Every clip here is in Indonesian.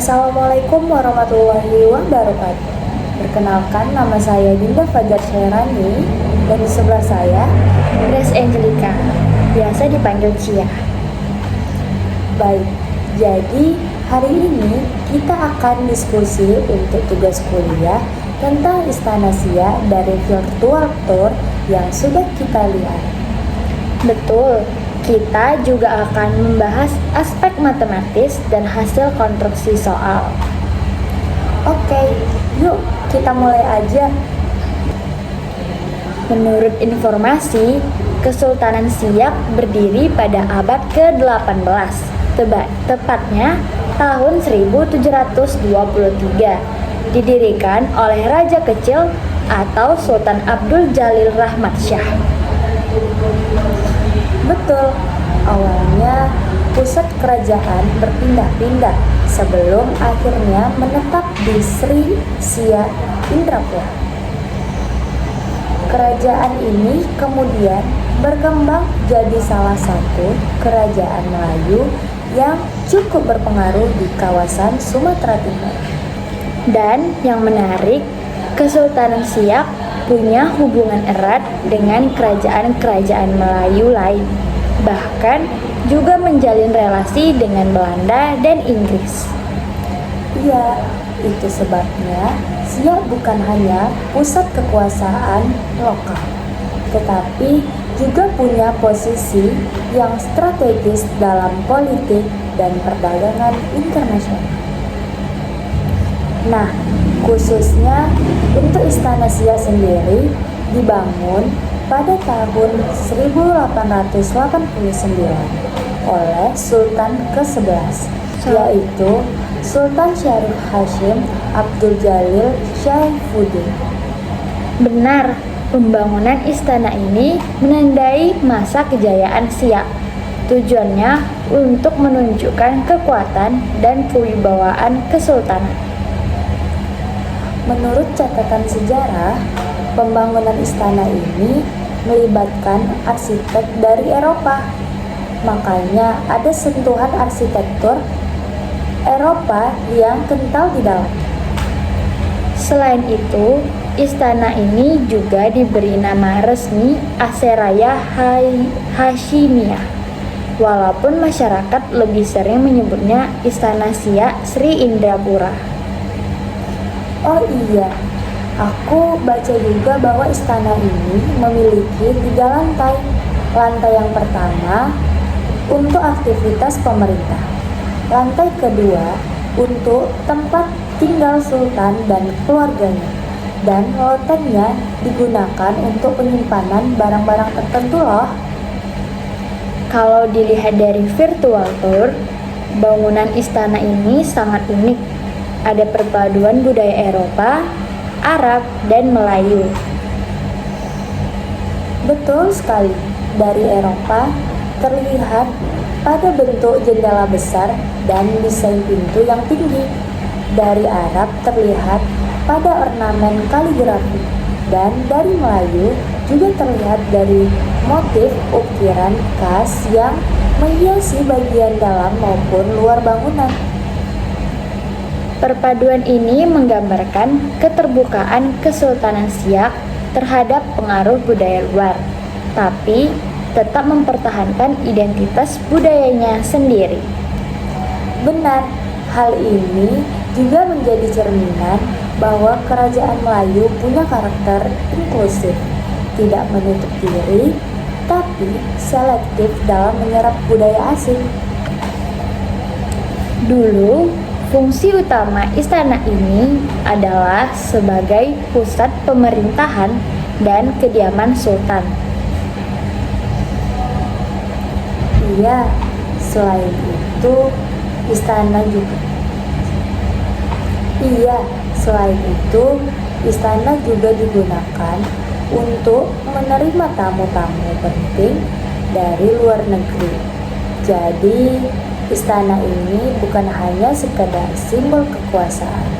Assalamualaikum warahmatullahi wabarakatuh. Perkenalkan, nama saya Dinda Fajar Syairani dan di sebelah saya Grace Angelica, biasa dipanggil Cia. Baik, jadi hari ini kita akan diskusi untuk tugas kuliah tentang Istana Siak dari virtual tour yang sudah kita lihat. Betul, kita juga akan membahas aspek matematis dan hasil konstruksi soal. Oke, yuk kita mulai aja. Menurut informasi, Kesultanan Siak berdiri pada abad ke-18, tepatnya tahun 1723, didirikan oleh Raja Kecil atau Sultan Abdul Jalil Rahmat Shah. Betul, awalnya pusat kerajaan berpindah-pindah sebelum akhirnya menetap di Sri Siak Indrapura. Kerajaan ini kemudian berkembang jadi salah satu kerajaan Melayu yang cukup berpengaruh di kawasan Sumatera Timur. Dan yang menarik, Kesultanan Siak punya hubungan erat dengan kerajaan-kerajaan Melayu lain, bahkan juga menjalin relasi dengan Belanda dan Inggris. Iya, itu sebabnya Siak bukan hanya pusat kekuasaan lokal, tetapi juga punya posisi yang strategis dalam politik dan perdagangan internasional. Nah, khususnya untuk Istana Siak sendiri dibangun pada tahun 1889 oleh Sultan ke-11, yaitu Sultan Syarif Hashim Abdul Jalil Syaifuddin. Benar, pembangunan istana ini menandai masa kejayaan Siak. Tujuannya untuk menunjukkan kekuatan dan kewibawaan kesultanan. Menurut catatan sejarah, pembangunan istana ini melibatkan arsitek dari Eropa. Makanya ada sentuhan arsitektur Eropa yang kental di dalam. Selain itu, istana ini juga diberi nama resmi Aseraya Hashimiyah. Walaupun masyarakat lebih sering menyebutnya Istana Siak Sri Indrapura. Oh iya, aku baca juga bahwa istana ini memiliki 3 lantai. Lantai yang pertama untuk aktivitas pemerintah. Lantai kedua untuk tempat tinggal sultan dan keluarganya. Dan lotengnya digunakan untuk penyimpanan barang-barang tertentu loh. Kalau dilihat dari virtual tour, bangunan istana ini sangat unik. Ada perpaduan budaya Eropa, Arab, dan Melayu. Betul sekali, dari Eropa terlihat pada bentuk jendela besar dan desain pintu yang tinggi. Dari Arab terlihat pada ornamen kaligrafi, dan dari Melayu juga terlihat dari motif ukiran khas yang menghiasi bagian dalam maupun luar bangunan. Perpaduan ini menggambarkan keterbukaan Kesultanan Siak terhadap pengaruh budaya luar, tapi tetap mempertahankan identitas budayanya sendiri. Benar, hal ini juga menjadi cerminan bahwa kerajaan Melayu punya karakter inklusif, tidak menutup diri, tapi selektif dalam menyerap budaya asing. Dulu, fungsi utama istana ini adalah sebagai pusat pemerintahan dan kediaman sultan. Iya, selain itu istana juga digunakan untuk menerima tamu-tamu penting dari luar negeri. Jadi, istana ini bukan hanya sekedar simbol kekuasaan,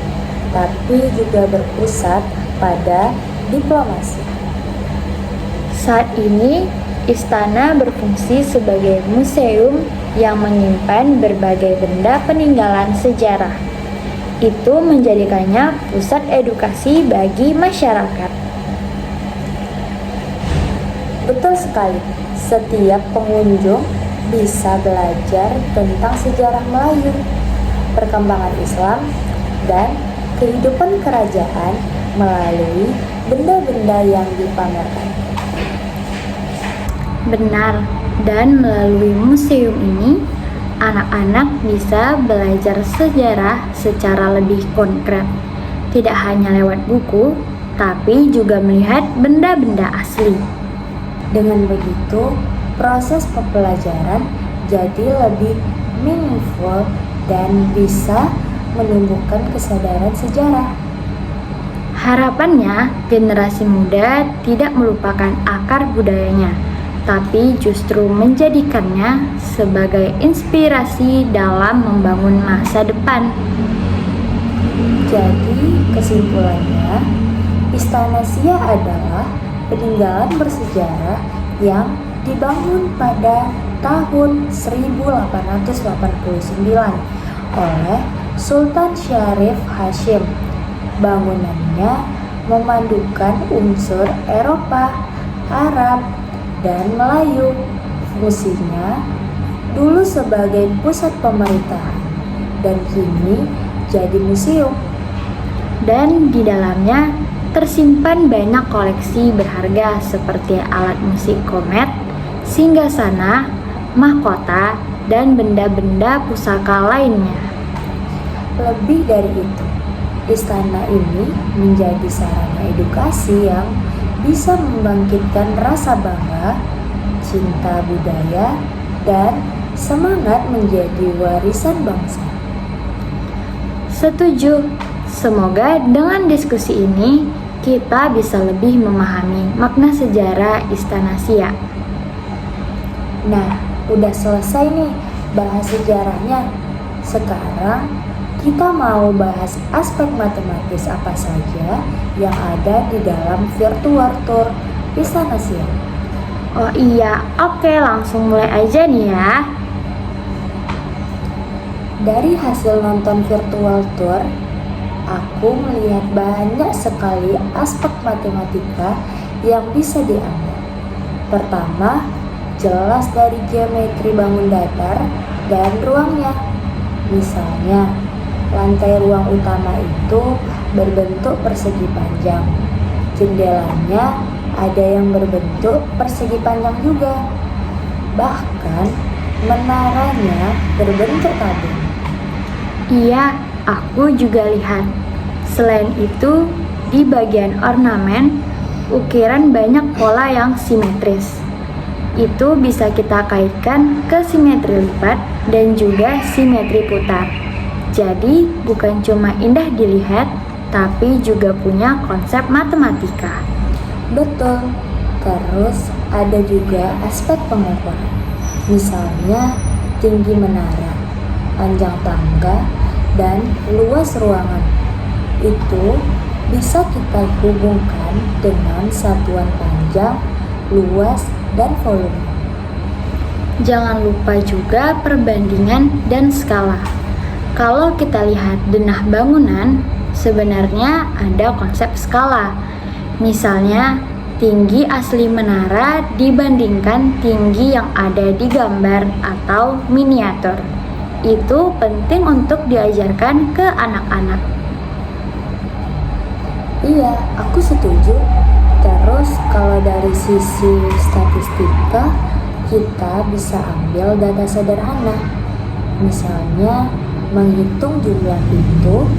tapi juga berpusat pada diplomasi. Saat ini, istana berfungsi sebagai museum yang menyimpan berbagai benda peninggalan sejarah. Itu menjadikannya pusat edukasi bagi masyarakat. Betul sekali, setiap pengunjung bisa belajar tentang sejarah Melayu, perkembangan Islam, dan kehidupan kerajaan melalui benda-benda yang dipamerkan. Benar, dan melalui museum ini, anak-anak bisa belajar sejarah secara lebih konkret. Tidak hanya lewat buku, tapi juga melihat benda-benda asli. Dengan begitu, proses pembelajaran jadi lebih meaningful dan bisa menumbuhkan kesadaran sejarah. Harapannya, generasi muda tidak melupakan akar budayanya, tapi justru menjadikannya sebagai inspirasi dalam membangun masa depan. Jadi, kesimpulannya, Istana Siak adalah peninggalan bersejarah yang dibangun pada tahun 1889 oleh Sultan Syarif Hasyim. Bangunannya memadukan unsur Eropa, Arab, dan Melayu. Fungsinya dulu sebagai pusat pemerintahan dan kini jadi museum. Dan di dalamnya tersimpan banyak koleksi berharga seperti alat musik komet, singgasana, mahkota, dan benda-benda pusaka lainnya. Lebih dari itu, istana ini menjadi sarana edukasi yang bisa membangkitkan rasa bangga, cinta budaya, dan semangat menjadi warisan bangsa. Setuju. Semoga dengan diskusi ini kita bisa lebih memahami makna sejarah Istana Siak. Nah, udah selesai nih bahas sejarahnya. Sekarang kita mau bahas aspek matematis apa saja yang ada di dalam virtual tour Istana Siak. Oh iya, oke, langsung mulai aja nih ya. Dari hasil nonton virtual tour, aku melihat banyak sekali aspek matematika yang bisa diambil. Pertama, jelas dari geometri bangun datar dan ruangnya. Misalnya, lantai ruang utama itu berbentuk persegi panjang. Jendelanya ada yang berbentuk persegi panjang juga. Bahkan, menaranya berbentuk tabung. Iya, aku juga lihat. Selain itu, di bagian ornamen, ukiran banyak pola yang simetris. Itu bisa kita kaitkan ke simetri lipat dan juga simetri putar. Jadi, bukan cuma indah dilihat, tapi juga punya konsep matematika. Betul. Terus ada juga aspek pengukuran. Misalnya tinggi menara, panjang tangga, dan luas ruangan. Itu bisa kita hubungkan dengan satuan panjang, luas, dan volume. Jangan lupa juga perbandingan dan skala. Kalau kita lihat denah bangunan, sebenarnya ada konsep skala. Misalnya, tinggi asli menara dibandingkan tinggi yang ada di gambar atau miniatur. Itu penting untuk diajarkan ke anak-anak. Iya, aku setuju. Terus kalau dari sisi statistika, kita bisa ambil data sederhana. Misalnya, menghitung jumlah pintu,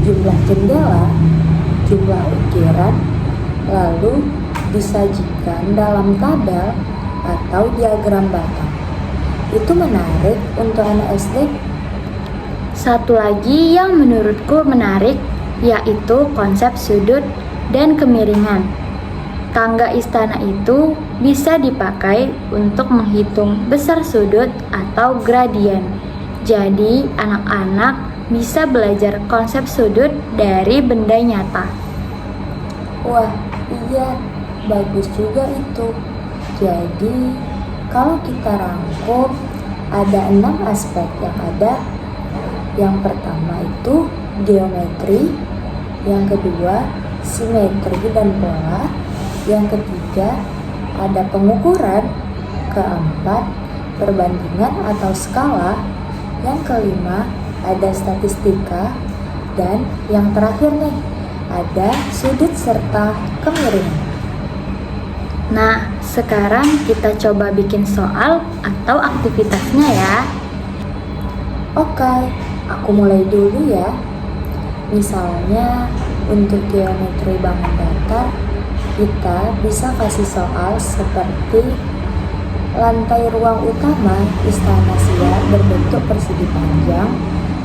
jumlah jendela, jumlah ukiran, lalu disajikan dalam tabel atau diagram batang. Itu menarik untuk anak SD. Satu lagi yang menurutku menarik yaitu konsep sudut dan kemiringan. Tangga istana itu bisa dipakai untuk menghitung besar sudut atau gradien. Jadi, anak-anak bisa belajar konsep sudut dari benda nyata. Wah, iya, bagus juga itu. Jadi, kalau kita rangkum, ada 6 aspek yang ada. Yang pertama itu geometri, yang kedua simetri dan pola, yang ketiga ada pengukuran, keempat perbandingan atau skala, yang kelima ada statistika, dan yang terakhir nih ada sudut serta kemiringan. Nah, sekarang kita coba bikin soal atau aktivitasnya ya. Oke, aku mulai dulu ya. Misalnya untuk geometri bangun datar, kita bisa kasih soal seperti lantai ruang utama Istana Siak berbentuk persegi panjang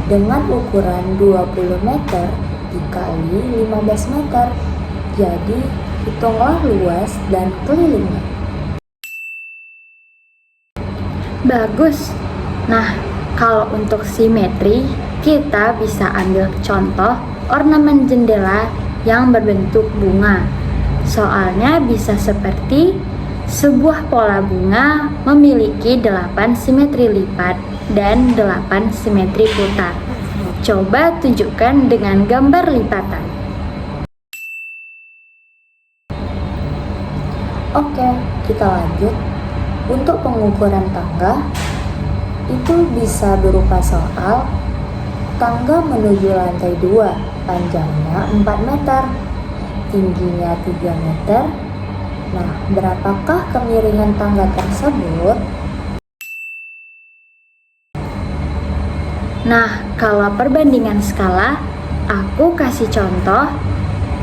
dengan ukuran 20 meter dikali 15 meter. Jadi, hitunglah luas dan kelilingnya. Bagus. Nah, kalau untuk simetri, kita bisa ambil contoh ornamen jendela yang berbentuk bunga. Soalnya bisa seperti sebuah pola bunga memiliki 8 simetri lipat dan 8 simetri putar. Coba tunjukkan dengan gambar lipatan. Oke, kita lanjut. Untuk pengukuran tangga, itu bisa berupa soal tangga menuju lantai 2, panjangnya 4 meter, tingginya 3 meter. Nah, berapakah kemiringan tangga tersebut? Nah, kalau perbandingan skala, aku kasih contoh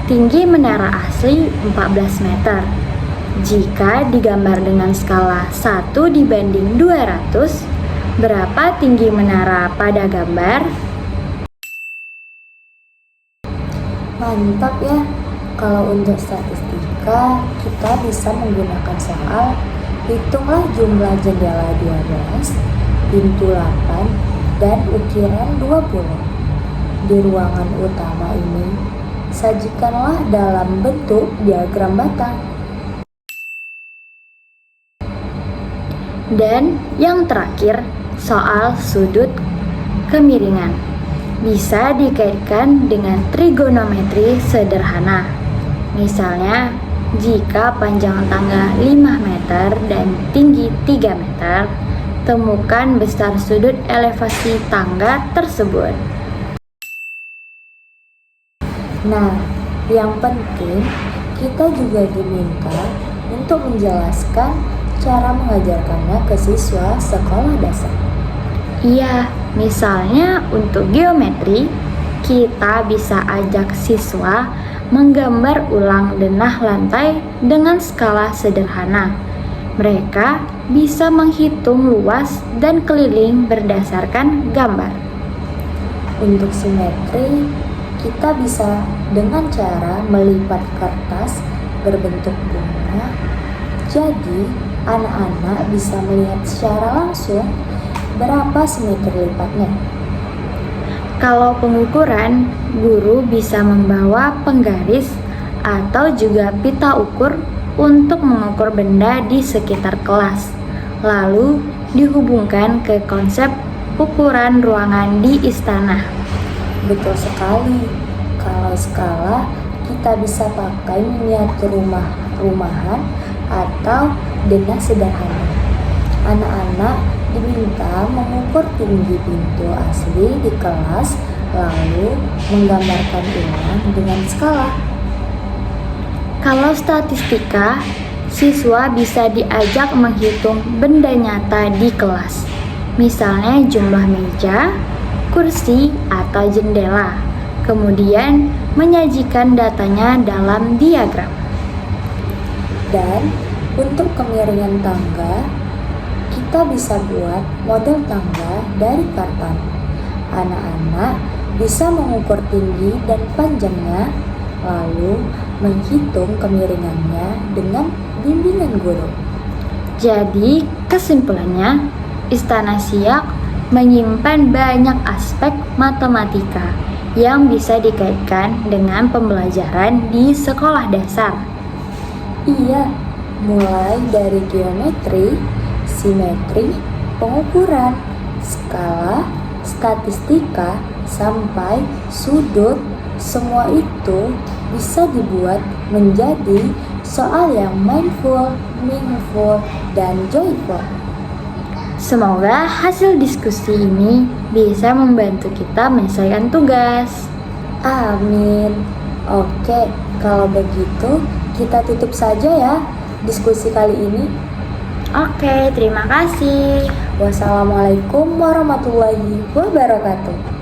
tinggi menara asli 14 meter. Jika digambar dengan skala 1 dibanding 200, berapa tinggi menara pada gambar? Mantap ya. Kalau untuk statistika, kita bisa menggunakan soal hitunglah jumlah jendela 12, pintu 8, dan ukiran 20. Di ruangan utama ini, sajikanlah dalam bentuk diagram batang. Dan yang terakhir, soal sudut kemiringan. Bisa dikaitkan dengan trigonometri sederhana. Misalnya, jika panjang tangga 5 meter dan tinggi 3 meter, temukan besar sudut elevasi tangga tersebut. Nah, yang penting kita juga diminta untuk menjelaskan cara mengajarkannya ke siswa sekolah dasar. Iya, misalnya untuk geometri, kita bisa ajak siswa menggambar ulang denah lantai dengan skala sederhana. Mereka bisa menghitung luas dan keliling berdasarkan gambar. Untuk simetri, kita bisa dengan cara melipat kertas berbentuk bunga. Jadi, anak-anak bisa melihat secara langsung berapa simetri lipatnya. Kalau pengukuran, guru bisa membawa penggaris atau juga pita ukur untuk mengukur benda di sekitar kelas, lalu dihubungkan ke konsep ukuran ruangan di istana. Betul sekali. Kalau skala, kita bisa pakai miniatur rumahan atau denah sederhana. Anak-anak diminta mengukur tinggi pintu asli di kelas, lalu menggambarkan ulang dengan skala. Kalau statistika, siswa bisa diajak menghitung benda nyata di kelas, misalnya jumlah meja, kursi, atau jendela, kemudian menyajikan datanya dalam diagram. Dan untuk kemiringan tangga, kita bisa buat model tangga dari karton. Anak-anak bisa mengukur tinggi dan panjangnya, lalu menghitung kemiringannya dengan bimbingan guru. Jadi, kesimpulannya, Istana Siak menyimpan banyak aspek matematika yang bisa dikaitkan dengan pembelajaran di sekolah dasar. Iya, mulai dari geometri, simetri, pengukuran, skala, statistika, sampai sudut, semua itu bisa dibuat menjadi soal yang mindful, meaningful, dan joyful. Semoga hasil diskusi ini bisa membantu kita menyelesaikan tugas. Amin. Oke, kalau begitu kita tutup saja ya diskusi kali ini. Oke, terima kasih. Wassalamualaikum warahmatullahi wabarakatuh.